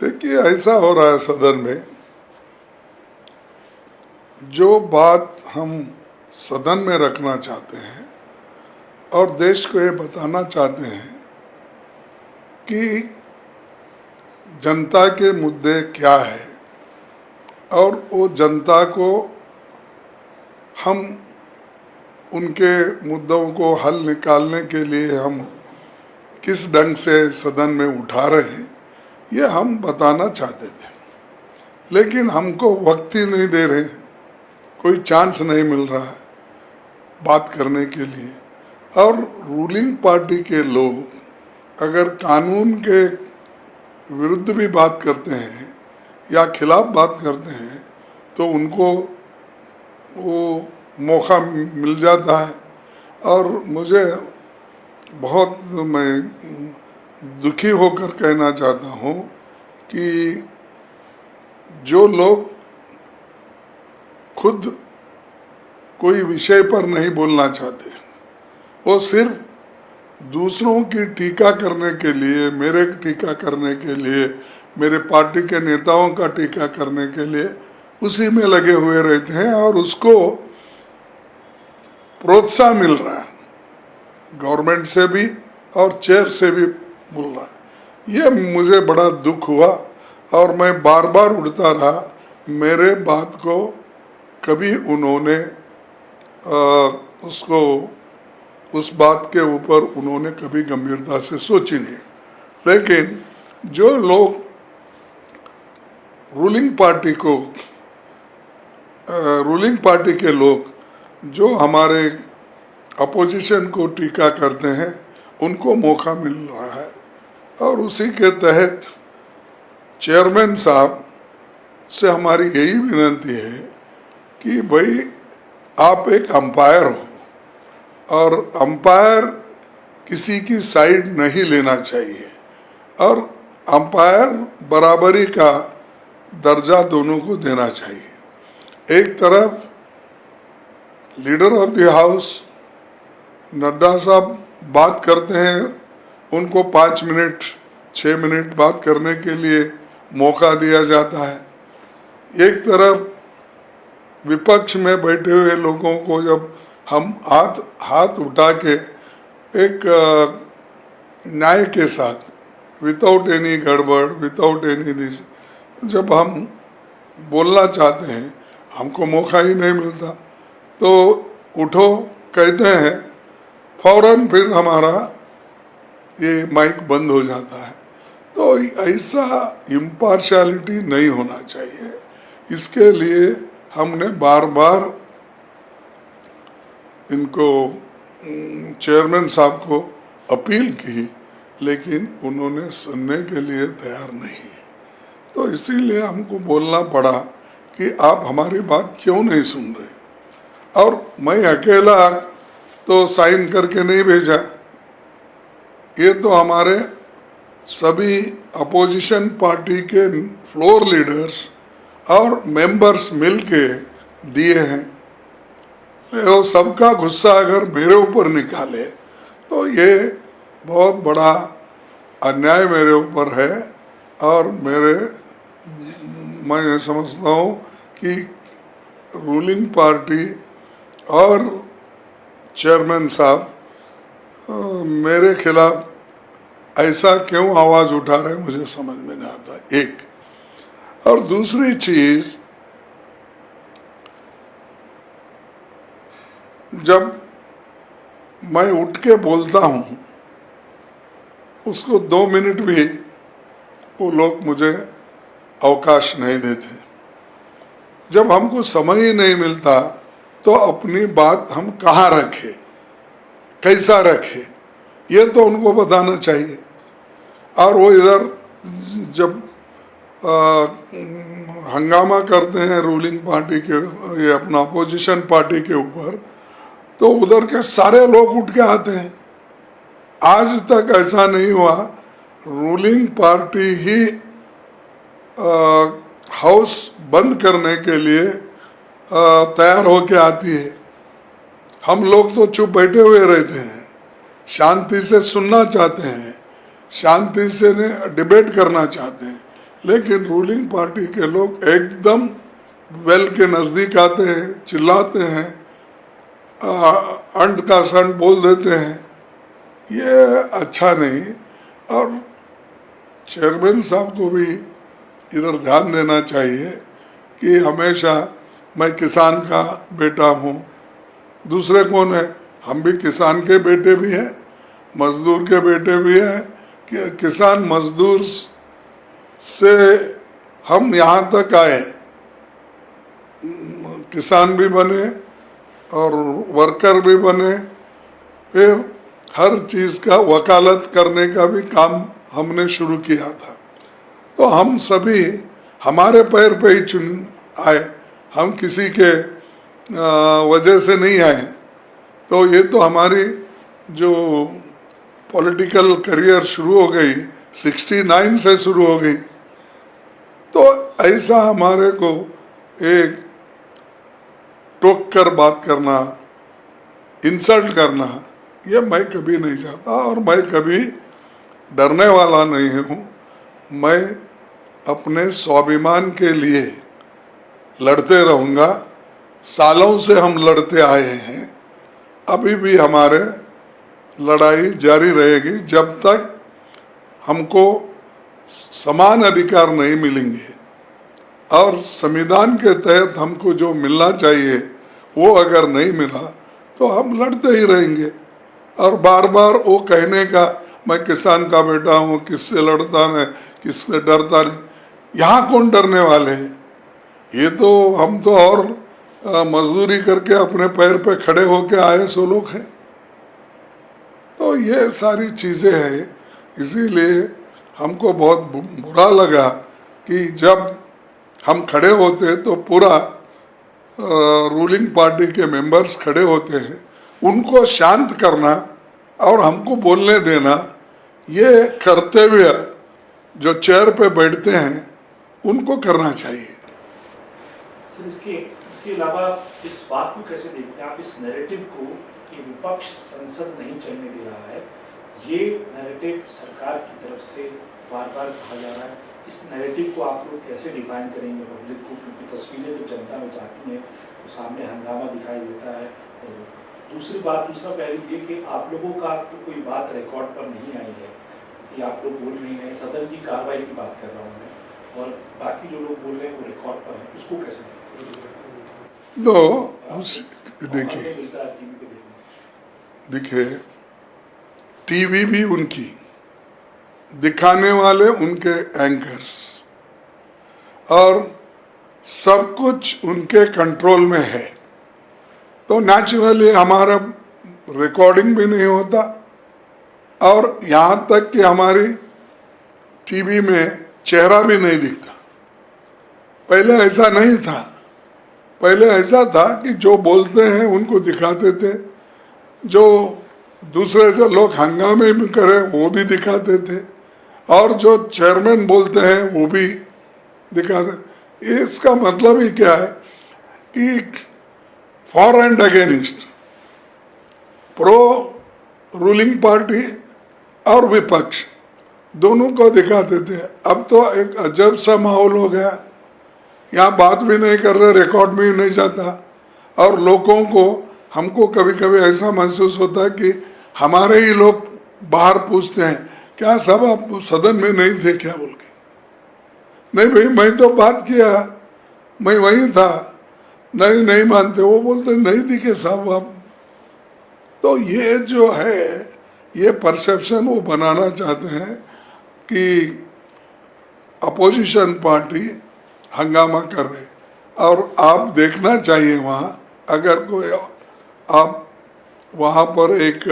देखिए, ऐसा हो रहा है सदन में, जो बात हम सदन में रखना चाहते हैं और देश को ये बताना चाहते हैं कि जनता के मुद्दे क्या है और वो जनता को हम उनके मुद्दों को हल निकालने के लिए हम किस ढंग से सदन में उठा रहे हैं, ये हम बताना चाहते थे। लेकिन हमको वक्त ही नहीं दे रहे, कोई चांस नहीं मिल रहा है बात करने के लिए। और रूलिंग पार्टी के लोग अगर कानून के विरुद्ध भी बात करते हैं या खिलाफ बात करते हैं तो उनको वो मौका मिल जाता है। और मुझे बहुत, मैं दुखी होकर कहना चाहता हूँ कि जो लोग खुद कोई विषय पर नहीं बोलना चाहते, वो सिर्फ दूसरों की टीका करने के लिए, मेरे टीका करने के लिए, मेरे पार्टी के नेताओं का टीका करने के लिए उसी में लगे हुए रहते हैं और उसको प्रोत्साहन मिल रहा है गवर्नमेंट से भी और चेयर से भी मिल रहा है। ये मुझे बड़ा दुख हुआ और मैं बार बार उठता रहा। मेरे बात को कभी उन्होंने उसको, उस बात के ऊपर उन्होंने कभी गंभीरता से सोची नहीं। लेकिन जो लोग रूलिंग पार्टी के लोग जो हमारे अपोजिशन को टीका करते हैं, उनको मौका मिल रहा है। और उसी के तहत चेयरमैन साहब से हमारी यही विनती है कि भाई, आप एक अंपायर हो और अंपायर किसी की साइड नहीं लेना चाहिए और अंपायर बराबरी का दर्जा दोनों को देना चाहिए। एक तरफ leader of the house Nadda साहब बात करते हैं, उनको 5 मिनट 6 मिनट बात करने के लिए मौका दिया जाता है। एक तरफ विपक्ष में बैठे हुए लोगों को जब हम हाथ उठा के एक न्याय के साथ, विदाउट एनी गड़बड़, विदाउट एनी दिस, जब हम बोलना चाहते हैं, हमको मौका ही नहीं मिलता। तो उठो कहते हैं, फौरन फिर हमारा ये माइक बंद हो जाता है। तो ऐसा इम्पार्शियलिटी नहीं होना चाहिए। इसके लिए हमने बार बार इनको, चेयरमैन साहब को अपील की, लेकिन उन्होंने सुनने के लिए तैयार नहीं। तो इसीलिए हमको बोलना पड़ा कि आप हमारी बात क्यों नहीं सुन रहे। और मैं अकेला तो साइन करके नहीं भेजा, ये तो हमारे सभी अपोजिशन पार्टी के फ्लोर लीडर्स और मेंबर्स मिलके दिए हैं। तो सबका गुस्सा अगर मेरे ऊपर निकाले तो ये बहुत बड़ा अन्याय मेरे ऊपर है। और मैं समझता हूँ कि रूलिंग पार्टी और चेयरमैन साहब मेरे खिलाफ ऐसा क्यों आवाज़ उठा रहे हैं, मुझे समझ में नहीं आता। एक और दूसरी चीज, जब मैं उठ के बोलता हूं, उसको 2 मिनट भी वो लोग मुझे अवकाश नहीं देते। जब हमको समय ही नहीं मिलता तो अपनी बात हम कहाँ रखें, कैसा रखें, ये तो उनको बताना चाहिए। और वो इधर जब हंगामा करते हैं रूलिंग पार्टी के, ये अपना अपोजिशन पार्टी के ऊपर, तो उधर के सारे लोग उठ के आते हैं। आज तक ऐसा नहीं हुआ, रूलिंग पार्टी ही हाउस बंद करने के लिए तैयार होके आती है। हम लोग तो चुप बैठे हुए रहते हैं, शांति से सुनना चाहते हैं, शांति से डिबेट करना चाहते हैं। लेकिन रूलिंग पार्टी के लोग एकदम वेल के नज़दीक आते हैं, चिल्लाते हैं, अंड का संड बोल देते हैं। ये अच्छा नहीं। और चेयरमैन साहब को भी इधर ध्यान देना चाहिए कि हमेशा मैं किसान का बेटा हूँ। दूसरे कौन है? हम भी किसान के बेटे भी हैं, मजदूर के बेटे भी हैं। कि किसान मजदूर से हम यहाँ तक आए, किसान भी बने और वर्कर भी बने, फिर हर चीज़ का वकालत करने का भी काम हमने शुरू किया था। तो हम सभी हमारे पैर पे ही चुन आए, हम किसी के वजह से नहीं आए। तो ये तो हमारी जो पॉलिटिकल करियर शुरू हो गई 69 से शुरू हो गई। तो ऐसा हमारे को एक टोक कर बात करना, इंसल्ट करना, ये मैं कभी नहीं चाहता और मैं कभी डरने वाला नहीं हूँ। मैं अपने स्वाभिमान के लिए लड़ते रहूँगा। सालों से हम लड़ते आए हैं, अभी भी हमारे लड़ाई जारी रहेगी जब तक हमको समान अधिकार नहीं मिलेंगे। और संविधान के तहत हमको जो मिलना चाहिए वो अगर नहीं मिला तो हम लड़ते ही रहेंगे। और बार बार वो कहने का मैं किसान का बेटा हूँ, किससे लड़ता नहीं, किससे डरता नहीं, यहाँ कौन डरने वाले हैं? ये तो हम तो और मजदूरी करके अपने पैर पे खड़े होके आए सो लोग हैं। तो ये सारी चीज़ें हैं। इसीलिए हमको बहुत बुरा लगा कि जब हम खड़े होते तो पूरा रूलिंग पार्टी के मेंबर्स खड़े होते हैं, उनको शांत करना और हमको बोलने देना, ये कर्तव्य जो चेयर पे बैठते हैं उनको करना चाहिए। सर, इसके अलावा इस बात को कैसे देखते हैं आप, इस नैरेटिव को कि विपक्ष संसद नहीं चलने दे रहा है, ये नैरेटिव सरकार की तरफ से बार बार कहा जा रहा है, इस नैरेटिव को आप लोग कैसे डिफाइन करेंगे पब्लिक को? क्योंकि तस्वीरें जो जनता में जाती हैं तो सामने हंगामा दिखाई देता है। और दूसरा पहलू ये कि आप लोगों का तो कोई बात रिकॉर्ड पर नहीं आई है कि आप लोग बोल नहीं रहे, सदन की कार्रवाई की बात कर रहा हूँ मैं, और बाकी जो लोग बोल रहे हैं वो रिकॉर्ड पर है, उसको कैसे देखिए, टीवी भी उनकी, दिखाने वाले उनके एंकर्स, और सब कुछ उनके कंट्रोल में है। तो नेचुरली हमारा रिकॉर्डिंग भी नहीं होता, और यहाँ तक कि हमारी टीवी में चेहरा भी नहीं दिखता। पहले ऐसा नहीं था। पहले ऐसा था कि जो बोलते हैं उनको दिखाते थे, जो दूसरे से लोग हंगामे में करें वो भी दिखाते थे, और जो चेयरमैन बोलते हैं वो भी दिखाते। इसका मतलब ही क्या है कि for and against, pro ruling party और विपक्ष दोनों को दिखाते थे। अब तो एक अजब सा माहौल हो गया, यहाँ बात भी नहीं कर रहे, रिकॉर्ड भी नहीं जाता, और लोगों को, हमको कभी कभी ऐसा महसूस होता है कि हमारे ही लोग बाहर पूछते हैं, क्या सब आप सदन में नहीं थे क्या बोल के? नहीं भाई, मैं तो बात किया, मैं वहीं था। नहीं मानते, वो बोलते नहीं दिखे साहब आप। तो ये जो है, ये परसेप्शन वो बनाना चाहते हैं कि अपोजिशन पार्टी हंगामा कर रहे। और आप देखना चाहिए वहाँ, अगर कोई आप वहाँ पर एक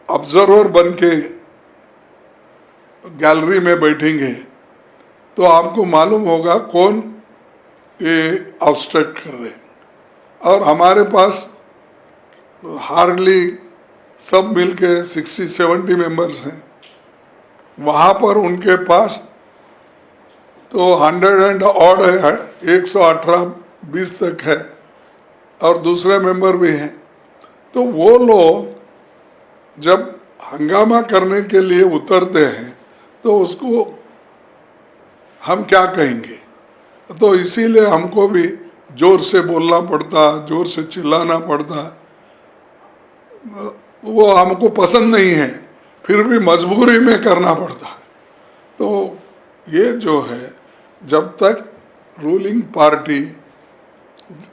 ऑब्जर्वर बन के गैलरी में बैठेंगे तो आपको मालूम होगा कौन ये ऑब्स्ट्रक्ट कर रहे। और हमारे पास हार्डली सब मिलके 60-70 मेंबर्स हैं, वहाँ पर उनके पास तो 100 एंड ऑड है, 118-20 तक है, और दूसरे मेंबर भी हैं। तो वो लोग जब हंगामा करने के लिए उतरते हैं तो उसको हम क्या कहेंगे। तो इसीलिए हमको भी जोर से बोलना पड़ता, जोर से चिल्लाना पड़ता। वो हमको पसंद नहीं है, फिर भी मजबूरी में करना पड़ता है। तो ये जो है, जब तक रूलिंग पार्टी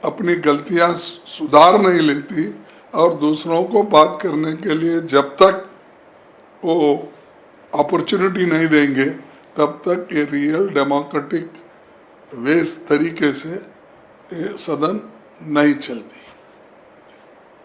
अपनी गलतियां सुधार नहीं लेती और दूसरों को बात करने के लिए जब तक वो अपॉर्चुनिटी नहीं देंगे, तब तक ये रियल डेमोक्रेटिक वेस तरीके से ये सदन नहीं चलती।